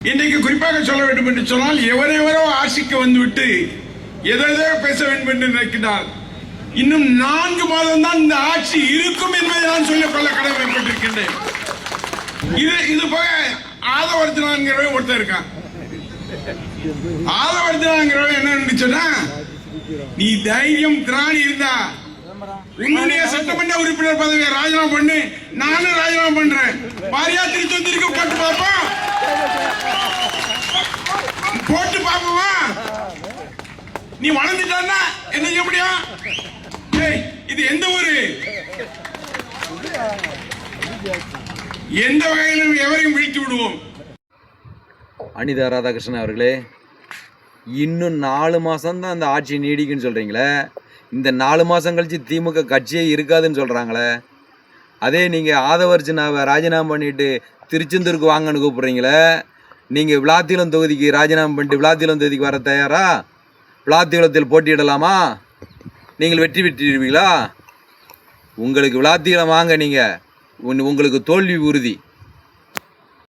இன்றைக்கு குறிப்பாக சொல்ல வேண்டும் என்று சொன்னால் எவரெவரோ ஆட்சிக்கு வந்துவிட்டு எதோ பேச வேண்டும் என்று நினைக்கிறார். இன்னும் 4 மாதம் தான் இந்த ஆட்சி இருக்கும் என்பதை நான் சொல்லிக்கொள்ள கடமைப்பட்டிருக்கின்றேன். இது போக ஆதவர்த்தனாங்கிறவன் ஒருத்தர் இருக்கான். ஆதவர்த்தனாங்கிறவன் என்ன சொன்னா, நீ தைரியம் திராணி இருந்தா உன்னுடைய சட்டமன்ற உறுப்பினர் பதவியை ராஜினாமா பண்ணு, நானும் ராஜினாமா பண்றேன், பாரியா திருச்சி வந்திருக்க போட்டு பார்ப்போம், போட்டு பார்ப்போமா? நீ வளர்ந்துட்டா என்ன செய்ய முடியும்? இது எந்த ஊரு? எந்த வகையிலும் எவரையும் வீழ்த்தி விடுவோம். அனிதா ராதாகிருஷ்ணன் அவர்களே, இன்னும் 4 மாதம் தான் அந்த ஆட்சி நீடிக்குன்னு சொல்கிறீங்களே, இந்த 4 மாதம் கழிச்சு திமுக கட்சியே இருக்காதுன்னு சொல்கிறாங்களே. அதே நீங்கள் ஆதவர்ஜனாவை ராஜினாமா பண்ணிட்டு திருச்செந்தூருக்கு வாங்கன்னு கூப்பிட்றீங்களே, நீங்கள் விளாத்திகுளம் தொகுதிக்கு ராஜினாமா பண்ணிட்டு விளாத்திகுளம் தொகுதிக்கு வர தயாரா? விளாத்திகுளத்தில் போட்டியிடலாமா? நீங்கள் வெற்றி பெற்றிருவீங்களா? உங்களுக்கு விளாத்திகுளம் வாங்க, நீங்கள் உங்களுக்கு தோல்வி உறுதி.